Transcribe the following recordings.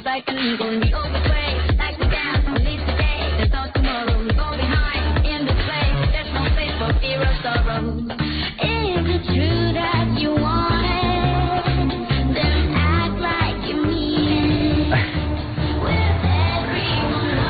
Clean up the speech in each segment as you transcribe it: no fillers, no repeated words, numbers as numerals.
feels like an eagle in the open way. Like the gas, release today. There's no tomorrow. We go behind in the place. There's no place for fear or sorrow. Is it true that you want it? Then act like you mean it. With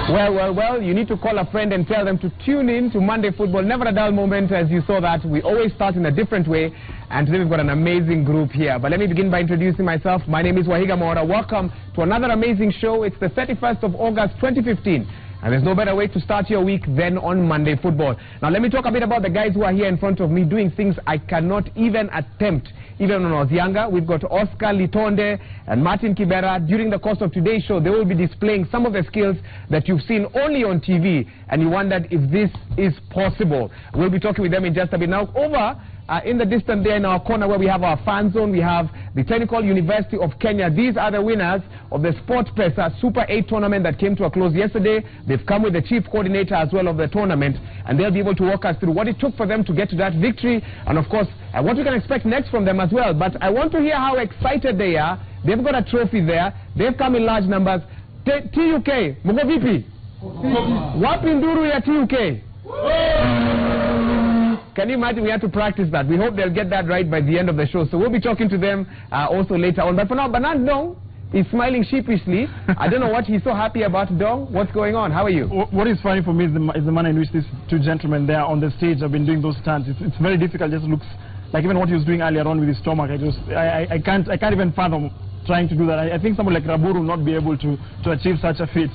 everyone. Well, you need to call a friend and tell them to tune in to Monday Football. Never a dull moment, as you saw that. We always start in a different way. And today we've got an amazing group here. But let me begin by introducing myself. My name is Wahiga Mora. Welcome to another amazing show. It's the 31st of August 2015. And there's no better way to start your week than on Monday Football. Now let me talk a bit about the guys who are here in front of me doing things I cannot even attempt. Even when I was younger, we've got Oscar Litonde and Martin Kibera. During the course of today's show, they will be displaying some of the skills that you've seen only on TV. And you wondered if this is possible. We'll be talking with them in just a bit. Now, over in the distance there in our corner where we have our fan zone, we have the Technical University of Kenya. These are the winners of the SportPesa Super 8 tournament that came to a close yesterday. They've come with the chief coordinator as well of the tournament, and they'll be able to walk us through what it took for them to get to that victory, and of course what we can expect next from them as well. But I want to hear how excited they are. They've got a trophy there. They've come in large numbers. TUK, Mugo vipi? Wapi nduru ya TUK? Can you imagine? We had to practice that. We hope they'll get that right by the end of the show. So we'll be talking to them also later on. But for now, Bernard Dong is smiling sheepishly. I don't know what he's so happy about. Dong, what's going on? How are you? What is funny for me is the manner in which these two gentlemen there on the stage have been doing those stunts. It's very difficult. It just looks like even what he was doing earlier on with his stomach. I can't even fathom trying to do that. I think someone like Raburu will not be able to achieve such a feat.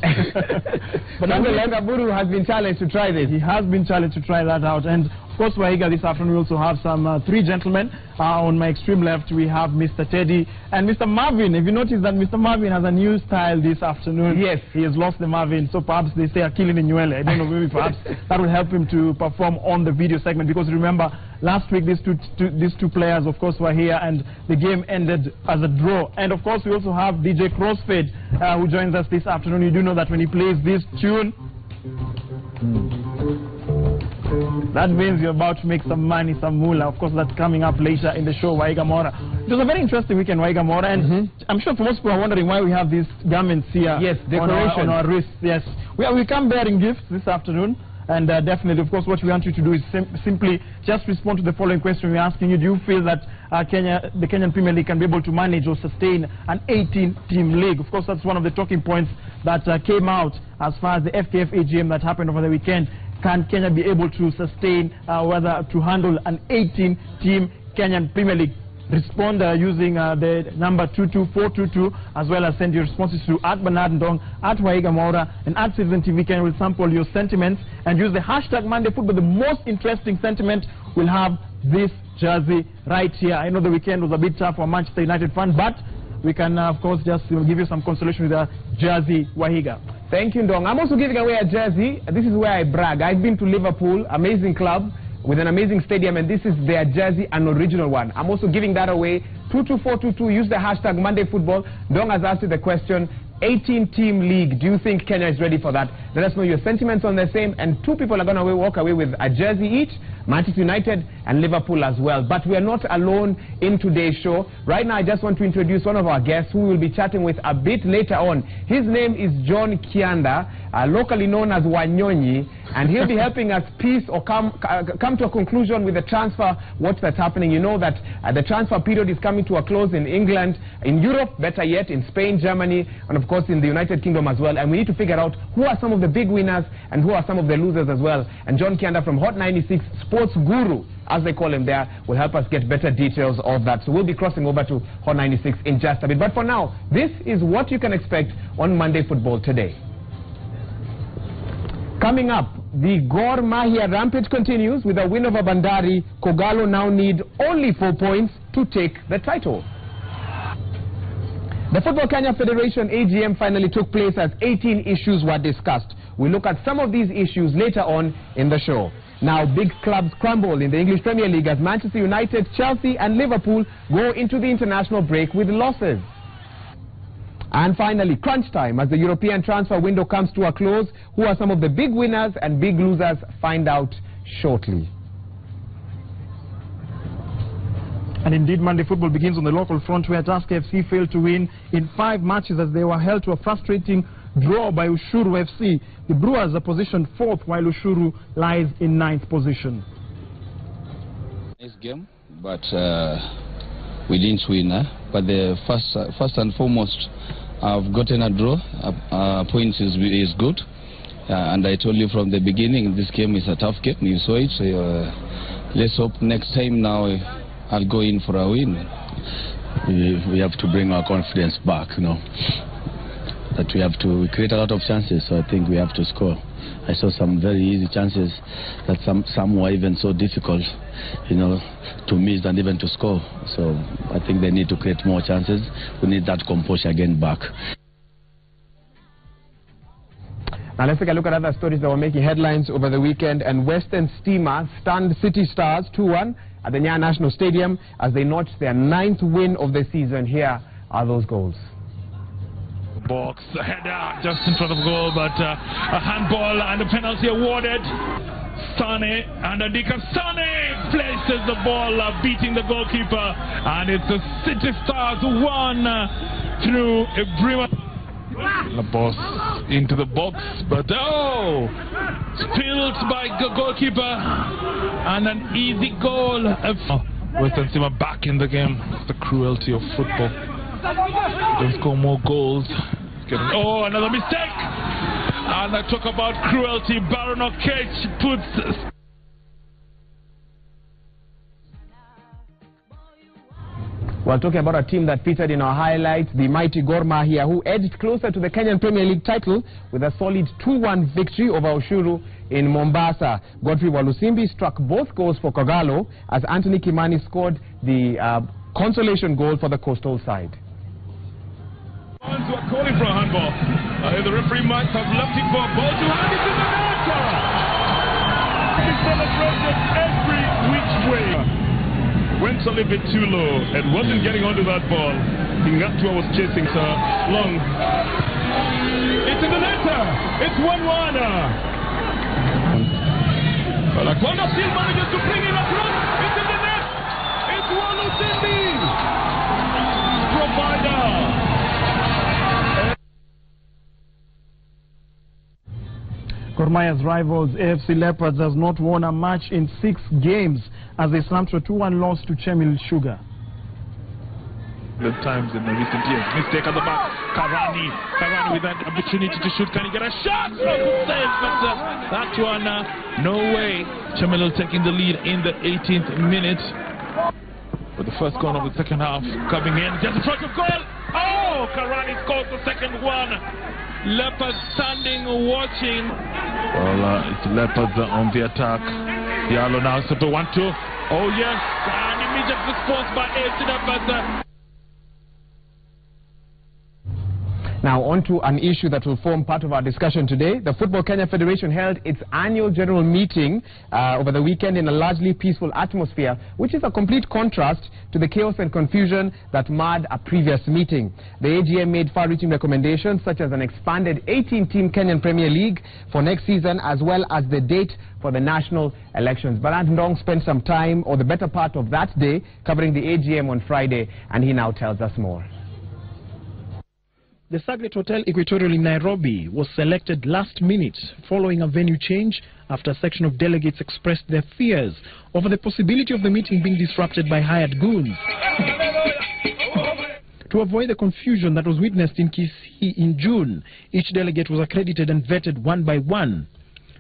But nonetheless, Raburu has been challenged to try this. He has been challenged to try that out. And of course, Wahiga, this afternoon we also have some three gentlemen. On my extreme left, we have Mr. Teddy and Mr. Marvin. If you notice that Mr. Marvin has a new style this afternoon. Yes. He has lost the Marvin, so perhaps they say Akili Nywele. I don't know, maybe perhaps that will help him to perform on the video segment, because remember, last week these two players, of course, were here and the game ended as a draw. And of course, we also have DJ Crossfade who joins us this afternoon. You do know that when he plays this tune, that means you're about to make some money, some moolah. Of course, that's coming up later in the show, Wahiga Mora. It was a very interesting weekend, Wahiga Mora, and I'm sure for most people are wondering why we have these garments here. Yes, decoration on our wrists. Yes, we come bearing gifts this afternoon. And definitely, of course, what we want you to do is simply just respond to the following question we're asking you. Do you feel that the Kenyan Premier League can be able to manage or sustain an 18-team league? Of course, that's one of the talking points that came out as far as the FKF AGM that happened over the weekend. Can Kenya be able to sustain, whether to handle an 18-team Kenyan Premier League? Respond using the number 22422, as well as send your responses to @Bernard Ndong, @Wahiga Mora, and @Citizen TV Kenya. Will sample your sentiments and use the hashtag Monday Football. The most interesting sentiment will have this jersey right here. I know the weekend was a bit tough for a Manchester United fan, but we can, of course, just give you some consolation with a jersey, Wahiga. Thank you, Ndong. I'm also giving away a jersey. This is where I brag. I've been to Liverpool, amazing club, with an amazing stadium, and this is their jersey, an original one. I'm also giving that away. 22422, use the hashtag Monday Football. Dong has asked you the question, 18-team league, do you think Kenya is ready for that? Let us know your sentiments on the same, and two people are going to walk away with a jersey each, Manchester United and Liverpool as well. But we are not alone in today's show. Right now, I just want to introduce one of our guests who we'll be chatting with a bit later on. His name is John Kianda, locally known as Wanyonyi, and he'll be helping us piece or come to a conclusion with the transfer, what's happening. You know that the transfer period is coming to a close in England, in Europe, better yet, in Spain, Germany, and of course in the United Kingdom as well. And we need to figure out who are some of the big winners and who are some of the losers as well. And John Kianda from Hot 96, Sports Guru, as they call him there, will help us get better details of that. So we'll be crossing over to Hot 96 in just a bit. But for now, this is what you can expect on Monday Football today. Coming up, the Gor Mahia rampage continues with a win over Bandari. Kogalo now need only 4 points to take the title. The Football Kenya Federation AGM finally took place as 18 issues were discussed. We'll look at some of these issues later on in the show. Now, big clubs crumble in the English Premier League as Manchester United, Chelsea and Liverpool go into the international break with losses. And finally, crunch time as the European transfer window comes to a close. Who are some of the big winners and big losers? Find out shortly. And indeed, Monday football begins on the local front, where Tusker FC failed to win in 5 matches as they were held to a frustrating draw by Ushuru FC. The Brewers are positioned 4th, while Ushuru lies in 9th position. Nice game, but we didn't win. But the first and foremost, I've gotten a draw. Points is good. And I told you from the beginning, this game is a tough game. You saw it. Let's hope next time now I'll go in for a win. We have to bring our confidence back, you know. That we create a lot of chances, so I think we have to score. I saw some very easy chances that some were even so difficult, you know, to miss and even to score. So I think they need to create more chances. We need that composure again back. Now let's take a look at other stories that were making headlines over the weekend. And Western Steamer stunned City Stars 2-1 at the Nyayo National Stadium as they notched their 9th win of the season. Here are those goals. Box, a header just in front of goal, but a handball and a penalty awarded. Sane and Adika Sane places the ball, beating the goalkeeper, and it's the City Stars 1 through Ibrahim. The boss into the box, but spilled by the goalkeeper, and an easy goal. Western Steamer back in the game. It's the cruelty of football. Don't score more goals. Another mistake. And I talk about cruelty. Baron Okech puts. We're talking about a team that featured in our highlights, the mighty Gor Mahia, who edged closer to the Kenyan Premier League title with a solid 2-1 victory over Ushuru in Mombasa. Godfrey Walusimbi struck both goals for Kogalo as Anthony Kimani scored the consolation goal for the coastal side. Who are calling for a handball. The referee might have left it for a ball to hand it to the net. It's celebrated every which way. Went a little bit too low and wasn't getting onto that ball. Ingatua was chasing so long. It's in the net. It's 1-1. Lakwana still manages to bring in a cross. It's in the net. It's Walusimbi. Provider. Gor Mahia's rivals AFC Leopards has not won a match in 6 games as they slumped to a 2-1 loss to Chemelil Sugar. The times in the recent years. Mistake at the back. Karani with that opportunity to shoot. Can he get a shot? Good save, but that one, no way. Chemelil taking the lead in the 18th minute. With the first corner of the second half coming in, just in front of goal. Karani scores the second one. Leopards standing watching. Well, it's Leopards on the attack. Diallo now set to 1-2. Oh yes, and immediate response by AFC Leopards. Now on to an issue that will form part of our discussion today. The Football Kenya Federation held its annual general meeting over the weekend in a largely peaceful atmosphere, which is a complete contrast to the chaos and confusion that marred a previous meeting. The AGM made far-reaching recommendations such as an expanded 18-team Kenyan Premier League for next season, as well as the date for the national elections. Barat Ndong spent some time, or the better part of that day, covering the AGM on Friday, and he now tells us more. The Sagret Hotel Equatorial in Nairobi was selected last minute following a venue change after a section of delegates expressed their fears over the possibility of the meeting being disrupted by hired goons. To avoid the confusion that was witnessed in Kisii in June, each delegate was accredited and vetted one by one.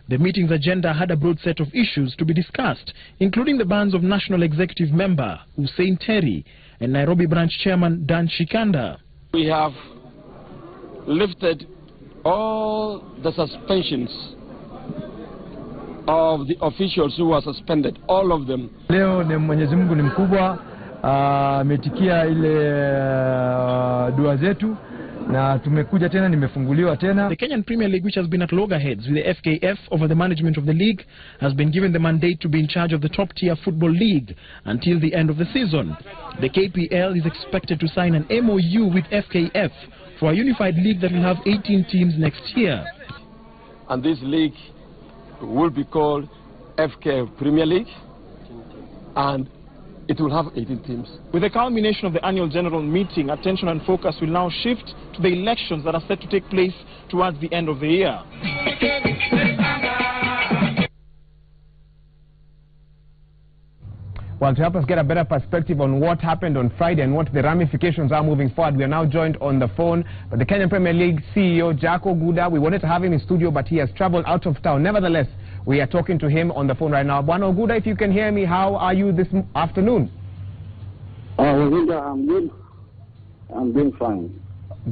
The meeting's agenda had a broad set of issues to be discussed, including the bans of National Executive Member Hussein Terry and Nairobi Branch Chairman Dan Shikanda. We have lifted all the suspensions of the officials who were suspended, all of them. Leo ni Mwenyezi Mungu ni mkubwa, ametikia ile dua zetu na tumekuja tena, nimefunguliwa tena. The Kenyan Premier League, which has been at loggerheads with the FKF over the management of the league, has been given the mandate to be in charge of the top-tier football league until the end of the season. The KPL is expected to sign an MOU with FKF for a unified league that will have 18 teams next year. And this league will be called FKF Premier League, and it will have 18 teams. With the culmination of the annual general meeting, attention and focus will now shift to the elections that are set to take place towards the end of the year. Well, to help us get a better perspective on what happened on Friday and what the ramifications are moving forward, we are now joined on the phone by the Kenyan Premier League CEO, Jack Oguda. We wanted to have him in studio, but he has traveled out of town. Nevertheless, we are talking to him on the phone right now. Bwana Oguda, if you can hear me, how are you this afternoon? I'm good. I'm doing fine.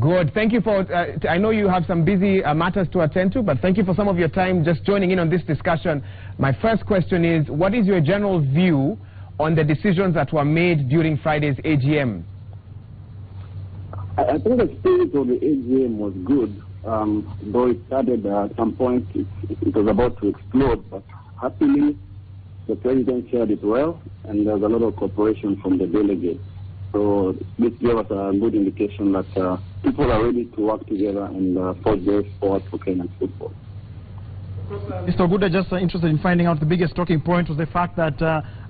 Good. Thank you for, I know you have some busy matters to attend to, but thank you for some of your time just joining in on this discussion. My first question is, what is your general view on the decisions that were made during Friday's AGM? I think the spirit of the AGM was good, though it started at some point, it was about to explode, but happily the president shared it well, and there's a lot of cooperation from the delegates. So this gave us a good indication that people are ready to work together and forge their forward for Kenyan football. Mr. Oguda, just interested in finding out, the biggest talking point was the fact that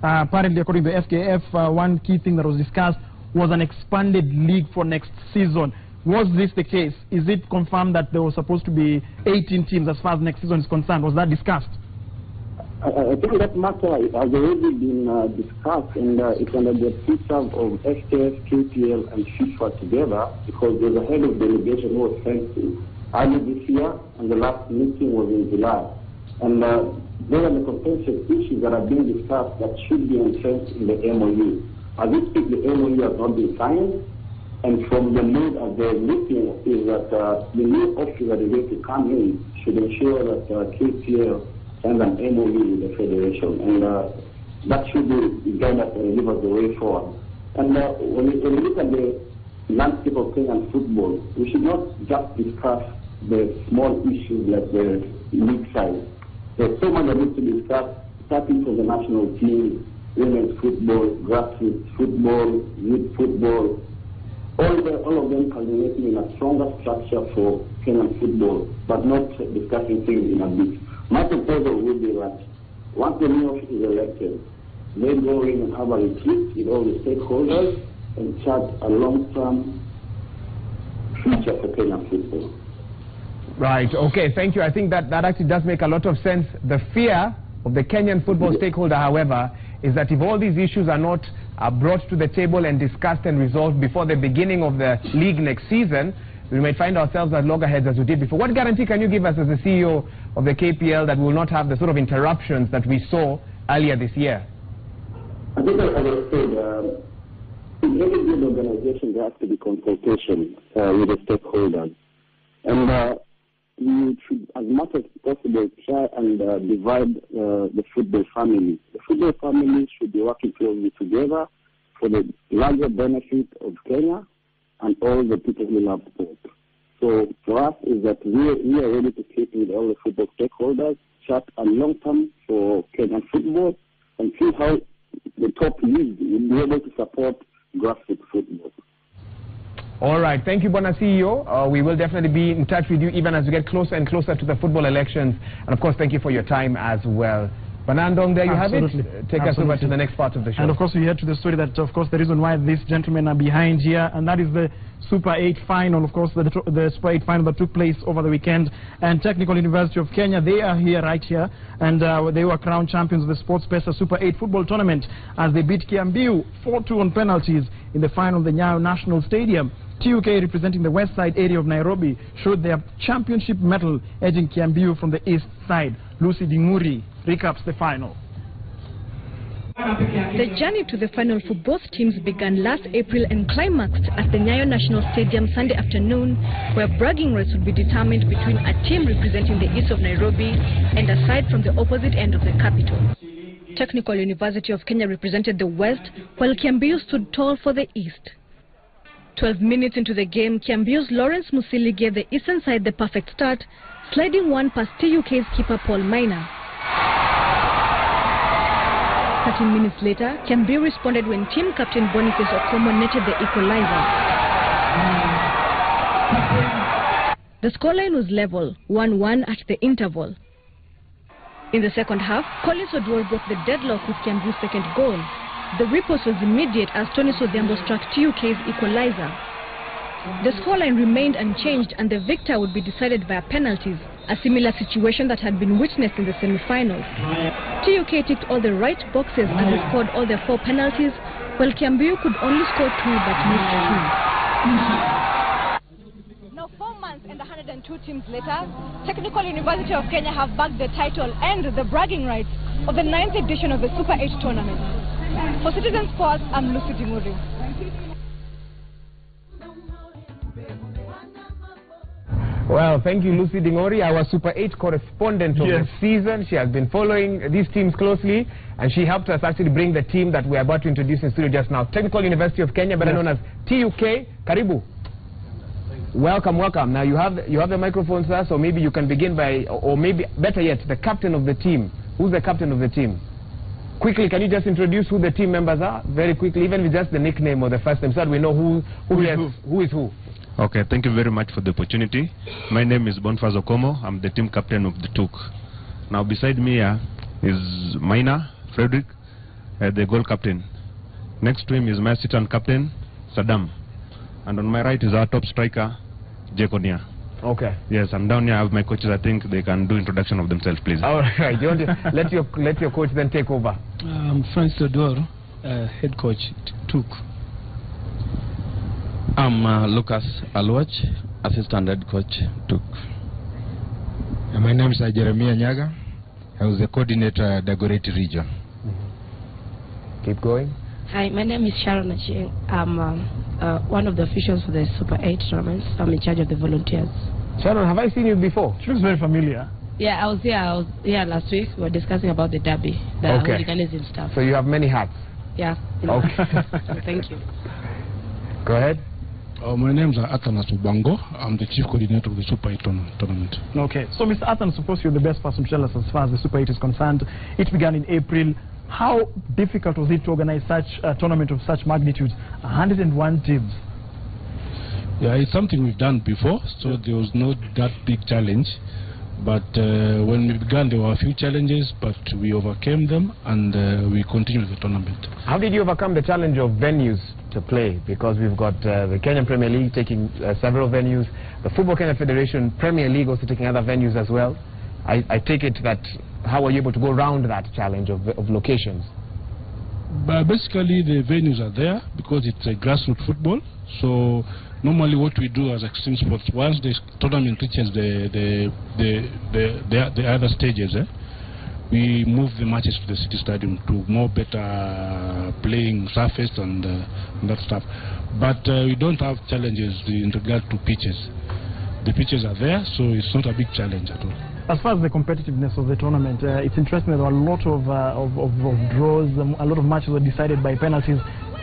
apparently, according to the FKF, one key thing that was discussed was an expanded league for next season. Was this the case? Is it confirmed that there was supposed to be 18 teams as far as next season is concerned? Was that discussed? I think that matter has already been discussed, and it's under the preserve of FKF, KPL, and FIFA together, because there's a head of delegation who was sent to early this year, and the last meeting was in July. And there are the contentious issues that are being discussed that should be entrenched in the MOU. As we speak, the MOU has not been signed, and from the mood as they're looking is that the new officer that is going to come in should ensure that KPL signs an MOU with the federation, and that should be guide us and give us the way forward. And when we look at the landscape of Kenyan football, we should not just discuss the small issues like the league size. There's so much that needs to be discussed, starting from the national team, women's football, grassroots football, youth football, all of them culminating in a stronger structure for Kenyan football, but not discussing things in a bit. My proposal would be that once the new office is elected, they go in and have a retreat with all the stakeholders and chart a long-term future for Kenyan football. Right, okay, thank you. I think that actually does make a lot of sense. The fear of the Kenyan football stakeholder, however, is that if all these issues are not brought to the table and discussed and resolved before the beginning of the league next season, we might find ourselves at loggerheads as we did before. What guarantee can you give us as the CEO of the KPL that we will not have the sort of interruptions that we saw earlier this year? I think, as I said, in every good organization there has to be consultation with the stakeholders. And we should, as much as possible, try and divide the football family. The football family should be working closely together for the larger benefit of Kenya and all the people who love sport. So for us is that we are ready to keep with all the football stakeholders, chart a long term for Kenyan football, and see how the top league will be able to support grassroots football. All right. Thank you, Bwana CEO. We will definitely be in touch with you even as we get closer and closer to the football elections. And, of course, thank you for your time as well. Banandong, there you have it. Take us over to the next part of the show. And, of course, we heard to the story that, of course, the reason why these gentlemen are behind here, and that is the Super 8 final, of course, the Super 8 final that took place over the weekend. And Technical University of Kenya, they are here, right here, and they were crowned champions of the SportsPesa Super 8 football tournament as they beat Kiambu 4-2 on penalties in the final of the Nyayo National Stadium. TUK, representing the west side area of Nairobi, showed their championship medal, edging Kiambu from the east side. Lucy Dinguri recaps the final. The journey to the final for both teams began last April and climaxed at the Nyayo National Stadium Sunday afternoon, where bragging rights would be determined between a team representing the east of Nairobi and a side from the opposite end of the capital. Technical University of Kenya represented the west, while Kiambu stood tall for the east. 12 minutes into the game, Kiambu's Lawrence Musili gave the eastern side the perfect start, sliding one past TUK's keeper Paul Maina. 13 minutes later, Kiambu responded when team captain Boniface Okomo netted the equalizer. The scoreline was level, 1-1 at the interval. In the second half, Collins Oduor broke the deadlock with Kiambu's second goal. The riposte was immediate as Tony Sodhiambo struck TUK's equalizer. The scoreline remained unchanged and the victor would be decided via penalties, a similar situation that had been witnessed in the semi-finals. TUK ticked all the right boxes and they scored all their 4 penalties, while Kiambu could only score 2 but missed 2. Now 4 months and 102 teams later, Technical University of Kenya have bagged the title and the bragging rights of the 9th edition of the Super 8 tournament. For Citizen Sports, I'm Lucy Dimuri. Well, thank you, Lucy Dingori, our Super 8 correspondent of the season. She has been following these teams closely, and she helped us actually bring the team that we are about to introduce in studio just now. Technical University of Kenya, better known as TUK. Karibu. Welcome, welcome. Now you have the microphone, sir, so maybe you can begin by, or maybe better yet, the captain of the team. Who's the captain of the team? Quickly, can you just introduce who the team members are? Very quickly, even with just the nickname or the first name, so that we know who is who. Okay, thank you very much for the opportunity. My name is Boniface Okomo. I'm the team captain of the TUK. Now beside me here is Maina Frederick, the goal captain. Next to him is my assistant captain, Saddam. And on my right is our top striker, Jekonia. Okay. Yes, I'm down here. I have my coaches. I think they can do introduction of themselves, please. All right. You want to let your coach then take over. I'm Francis Odoro, head coach, TUK. I'm Lucas Alwach, assistant head coach, TUK. My name is Jeremiah Nyaga. I was the coordinator at Dagoretti region. Keep going. Hi, my name is Sharon Acheng. I'm one of the officials for the Super 8 tournaments. I'm in charge of the volunteers. Sharon, have I seen you before? She looks very familiar. Yeah, I was here last week. We were discussing about the derby, the hooliganism stuff. So you have many hats? Yeah. Okay. Thank you. Go ahead. My name is Atanas Ubango. I'm the chief coordinator of the Super 8 tournament. Okay. So, Mr. Atanas, of course, you're the best person to tell us as far as the Super 8 is concerned. It began in April. How difficult was it to organize such a tournament of such magnitude? 101 teams. Yeah, it's something we've done before, so there was not that big challenge. But when we began, there were a few challenges, but we overcame them and we continued the tournament. How did you overcome the challenge of venues to play? Because we've got the Kenyan Premier League taking several venues, the Football Kenya Federation Premier League also taking other venues as well. I take it that, how were you able to go around that challenge of locations? Basically, the venues are there because it's a grassroots football. So normally what we do as Extreme Sports, once the tournament reaches the other stages, we move the matches to the city stadium to more better playing surface and that stuff. But we don't have challenges in regard to pitches. The pitches are there, so it's not a big challenge at all. As far as the competitiveness of the tournament, it's interesting that there were a lot of draws, a lot of matches were decided by penalties.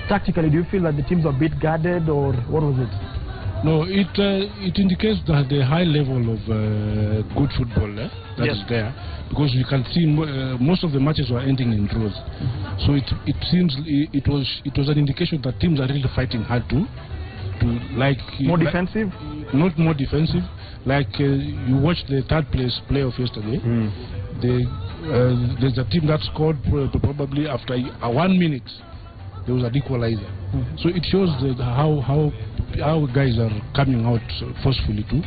Tactically, do you feel that the teams were a bit guarded, or what was it? No, it indicates that the high level of good football that is there, because you can see most of the matches were ending in draws. So it seems it was an indication that teams are really fighting hard to like more defensive. Not more defensive. Like you watched the third place playoff yesterday. There's a team that scored probably after 1 minute. There was an equalizer. So it shows how guys are coming out forcefully to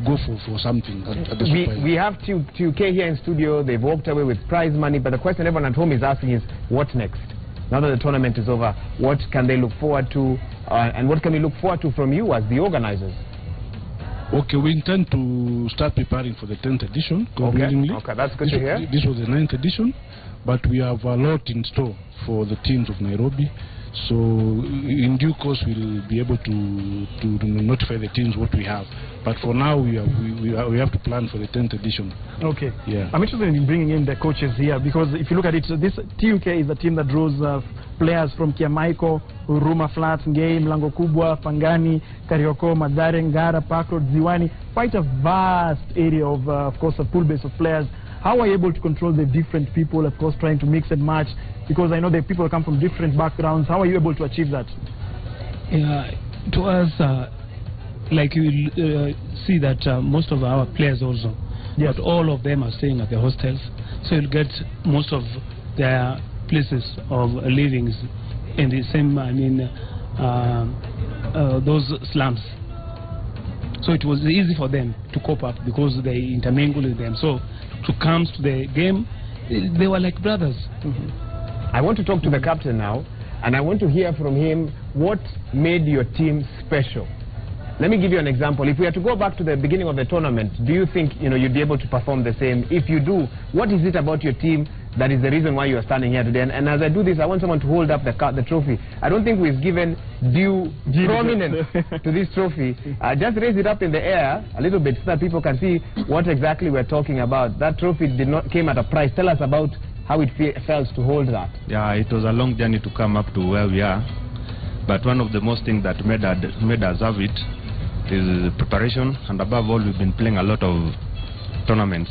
go for something at the Super. We have TUK here in studio. They've walked away with prize money, but the question everyone at home is asking is, what next? Now that the tournament is over, what can they look forward to, and what can we look forward to from you as the organizers? Okay, we intend to start preparing for the 10th edition. Okay, that's good to hear. This was the 9th edition, but we have a lot in store for the teams of Nairobi. So in due course, we'll be able to notify the teams what we have. But for now, we have to plan for the 10th edition. Okay. Yeah. I'm interested in bringing in the coaches here, because if you look at it, this TUK is a team that draws players from Kiamaiko, Huruma Flats, Ngei, Mlango Kubwa, Pangani, Karioko, Mathare, Ngara, Park Road, Ziwani. Quite a vast area of course, a pool base of players. How are you able to control the different people, of course, trying to mix and match? Because I know the people come from different backgrounds. How are you able to achieve that? To us, like you see that most of our players also, but all of them are staying at the hostels. So you'll get most of their places of living in the same, those slums. So it was easy for them to cope up because they intermingled with them. So to come to the game, they were like brothers. I want to talk to the captain now, and I want to hear from him what made your team special. Let me give you an example. If we are to go back to the beginning of the tournament, do you think you'd be able to perform the same? If you do, what is it about your team that is the reason why you are standing here today? And as I do this, I want someone to hold up the trophy. I don't think we've given due prominence to this trophy. Just raise it up in the air a little bit so that people can see what exactly we're talking about. That trophy came at a price. Tell us about how it felt to hold that. Yeah, it was a long journey to come up to where we are. But one of the most things that made us have it is preparation, and above all, we've been playing a lot of tournaments.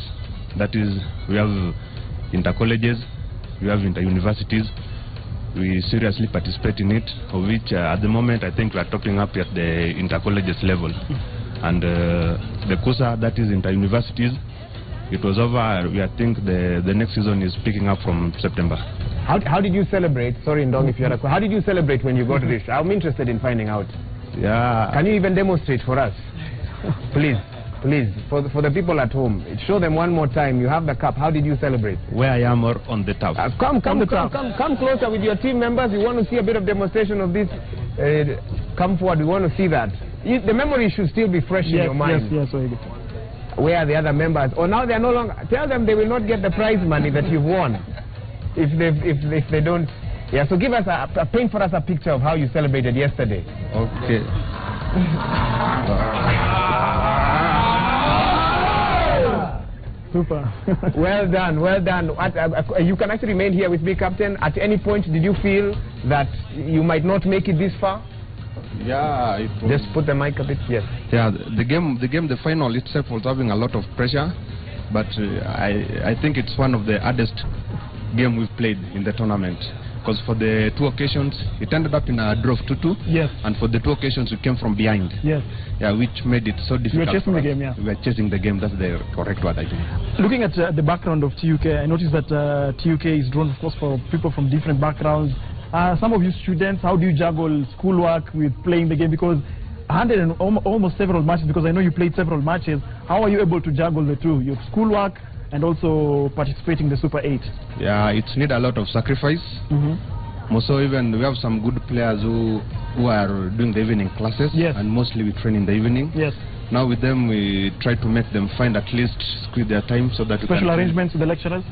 That is, we have inter-colleges, we have inter-universities. We seriously participate in it, of which at the moment I think we are topping up at the inter-colleges level. And the CUSA, that is inter-universities, it was over. I think the next season is picking up from September. How did you celebrate? Sorry, Ndong, if you had a question. How did you celebrate when you got this? I'm interested in finding out. Yeah. Can you even demonstrate for us? Please, for the people at home. Show them one more time. You have the cup. How did you celebrate? Where I am or on the top? Come closer with your team members. We want to see a bit of demonstration of this. Come forward. We want to see that. The memory should still be fresh in your mind. Yes. Where are the other members? Or now they are no longer. Tell them they will not get the prize money that you've won if they don't. Yeah, so give us paint for us a picture of how you celebrated yesterday. Okay. Super. Well done. You can actually remain here with me, Captain. At any point, did you feel that you might not make it this far? Yeah. Just put the mic a bit. Yes. Yeah, the final itself was having a lot of pressure, but I think it's one of the hardest games we've played in the tournament. Because for the two occasions, it ended up in a draw of 2-2. Yes. And for the two occasions, we came from behind. Yes. Yeah, which made it so difficult. You were chasing the game, yeah. We were chasing the game. That's the correct word, I think. Looking at the background of TUK, I noticed that TUK is drawn, of course, for people from different backgrounds. Some of you students, how do you juggle schoolwork with playing the game? Because almost several matches, because I know you played several matches. How are you able to juggle the two? Your schoolwork and also participating in the Super 8? Yeah, it's need a lot of sacrifice. More so, even we have some good players who are doing the evening classes. Yes. And mostly we train in the evening. Yes. Now with them, we try to make them find at least squeeze their time so that special arrangements with the lecturers.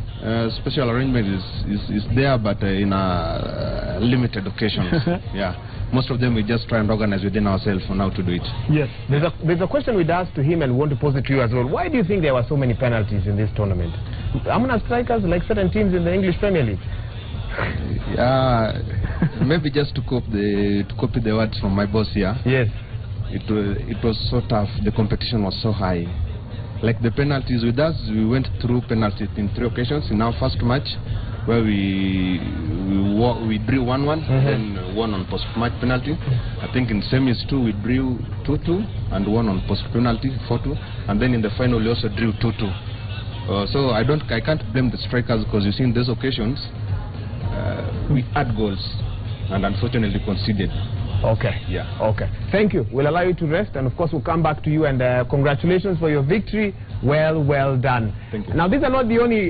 Special arrangement is there, but in a limited occasions. Yeah. Most of them we just try and organize within ourselves on how to do it. Yes. There's a question we'd asked to him and want to pose it to you as well. Why do you think there were so many penalties in this tournament? Amuna strikers like certain teams in the English Premier League. Yeah, maybe just to copy the words from my boss here. Yes. It was so tough. The competition was so high. Like the penalties with us, we went through penalties in 3 occasions in our first match, where we drew 1-1, then won on post-match penalty. I think in semis too, we drew 2-2 and won on post-penalty 4-2, and then in the final we also drew 2-2. So I can't blame the strikers, because you see in those occasions we had goals and unfortunately conceded. Okay. Yeah. Okay. Thank you. We'll allow you to rest, and of course we'll come back to you, and congratulations for your victory. Well done. Thank you. Now, these are not the only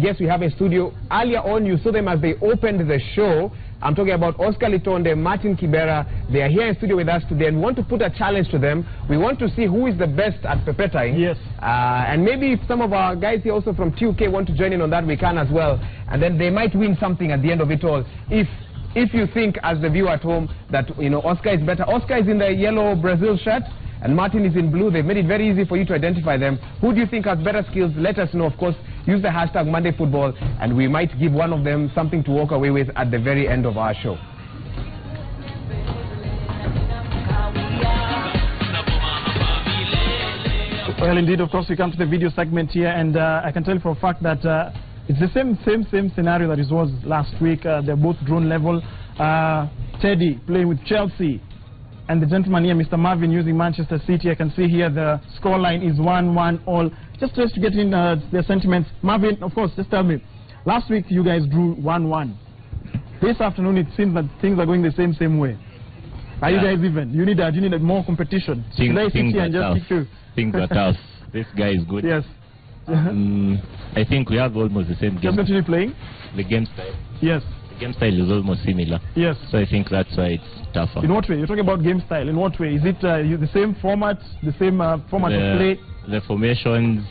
guests we have in studio. Earlier on, you saw them as they opened the show. I'm talking about Oscar Litonde, Martin Kibera. They are here in studio with us today, and we want to put a challenge to them. We want to see who is the best at pepettaing. Yes. And maybe if some of our guys here also from TUK want to join in on that, we can as well. And then they might win something at the end of it all. If you think, as the viewer at home, that Oscar is better. Oscar is in the yellow Brazil shirt, and Martin is in blue. They've made it very easy for you to identify them. Who do you think has better skills? Let us know, of course. Use the hashtag MondayFootball, and we might give one of them something to walk away with at the very end of our show. Well, indeed, of course, we come to the video segment here, and I can tell you for a fact that it's the same scenario that it was last week. They're both drawn level. Teddy playing with Chelsea, and the gentleman here, Mr. Marvin, using Manchester City. I can see here the scoreline is 1-1 all. Just to get in their sentiments. Marvin, of course, just tell me, Last week you guys drew 1-1. This afternoon it seems that things are going the same way. Are you guys even? You need more competition. Things are tough. This guy is good. Yes. I think we have almost the same game. Just continue playing? The game style. Yes. The game style is almost similar. Yes. So I think that's why it's tougher. In what way? You're talking about game style. In what way? Is it the same format, the same format of play? The formations,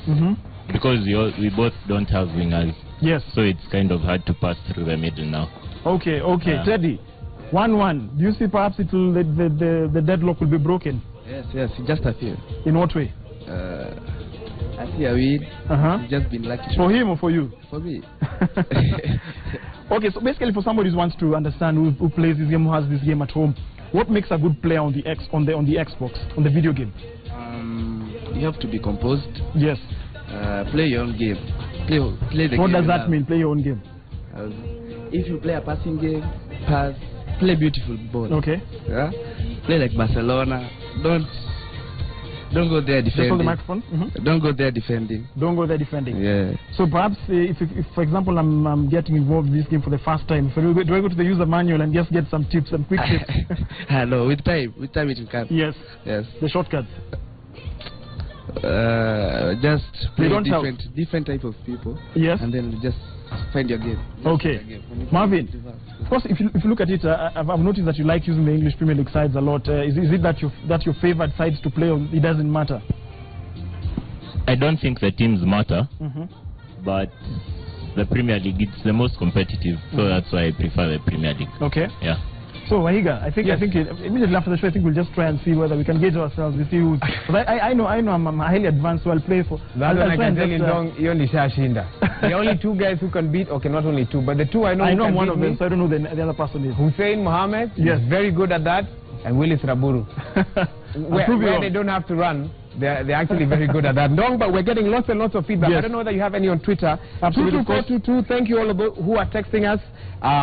because we both don't have wingers. Yes. So it's kind of hard to pass through the middle now. Okay. Teddy, 1-1. Do you see perhaps the deadlock will be broken? Yes, just a few. In what way? I see a win. It's just been lucky. For him or for you? For me. Okay, so basically for somebody who wants to understand who plays this game, who has this game at home, what makes a good player on the Xbox, on the video game? You have to be composed. Yes. Play your own game. Play the game. What does that mean, play your own game? If you play a passing game, play beautiful ball. Okay. Yeah? Play like Barcelona. Don't go there defending. Just hold the microphone. Don't go there defending. Don't go there defending. Yeah. So perhaps if for example, I'm getting involved in this game for the first time, so do I go to the user manual and just get some tips, some quick tips? No, with time it will come. Yes. Yes. The shortcuts. Just play different type of people. Yes. And then just find your game. Okay. Marvin, of course, if you look at it, I've noticed that you like using the English Premier League sides a lot. Is it that your favorite sides to play, or it doesn't matter? I don't think the teams matter, but the Premier League, it's the most competitive, so that's why I prefer the Premier League. Okay. Yeah. So Wahiga, I think immediately after the show, I think we'll just try and see whether we can gauge ourselves to see who's. Because I know I'm highly advanced, so I'll play for. That's what I can tell you, you're only Shashinda. The only two guys who can beat, okay, not only two, but the two I know. I know I'm one of them, so I don't know the other person is. Hussein Mohammed, yes, very good at that, and Willis Raburu. where they don't have to run, they're actually very good at that. No, but we're getting lots and lots of feedback. Yes. I don't know whether you have any on Twitter. Absolutely. 22422. Thank you all who are texting us.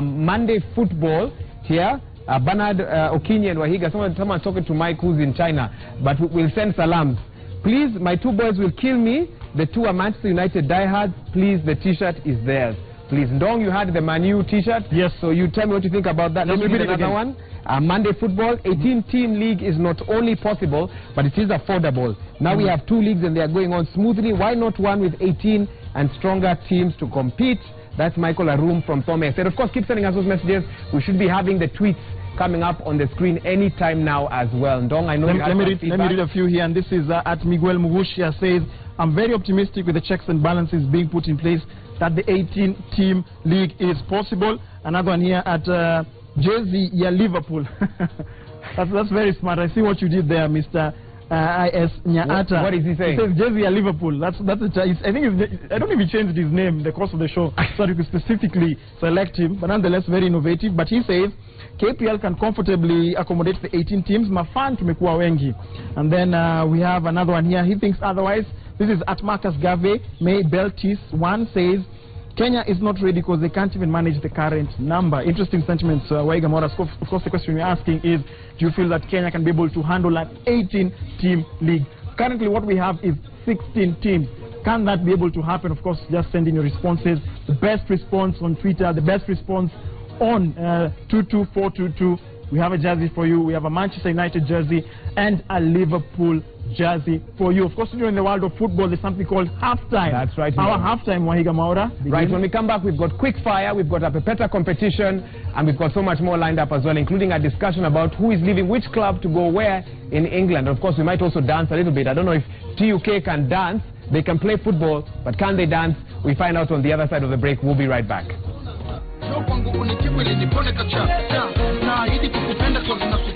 Monday football here. Bernard Okinye and Wahiga, someone talking to Mike who's in China, but we'll send salams. Please, my two boys will kill me. The two are Manchester United diehards. Please, the t-shirt is theirs. Please, Ndong, you had the Man U t-shirt. Yes. So you tell me what you think about that. Let me read another one. Monday football, 18-team league is not only possible, but it is affordable. Now we have 2 leagues and they are going on smoothly. Why not one with 18 and stronger teams to compete? That's Michael Arum from Thome said. Of course, keep sending us those messages. We should be having the tweets coming up on the screen anytime now as well. Ndong, I know let me read a few here, and this is at Miguel Mugushia says, I'm very optimistic with the checks and balances being put in place that the 18-team league is possible. Another one here at Jersey, Liverpool. that's very smart. I see what you did there, Mr. I.S. Nyaata. What is he saying? He says Jersey Liverpool. I think I don't know if he changed his name in the course of the show so you could specifically select him, but nonetheless very innovative. But he says KPL can comfortably accommodate the 18 teams. Mafan tumekuwa wengi. And then we have another one here. He thinks otherwise. This is at Marcus Gave. May Beltis. One says Kenya is not ready because they can't even manage the current number. Interesting sentiments, Wahiga Mora. Of course, the question we're asking is, do you feel that Kenya can be able to handle an 18-team league? Currently, what we have is 16 teams. Can that be able to happen? Of course, just send in your responses. The best response on Twitter, the best response on 22422. We have a jersey for you. We have a Manchester United jersey and a Liverpool jersey for you. Of course, in the world of football, there's something called halftime. That's right. Our halftime, Wahiga Maura. Right, when we come back, we've got quick fire, we've got a Pepeta competition, and we've got so much more lined up as well, including a discussion about who is leaving which club to go where in England. Of course, we might also dance a little bit. I don't know if TUK can dance. They can play football, but can they dance? We find out on the other side of the break. We'll be right back.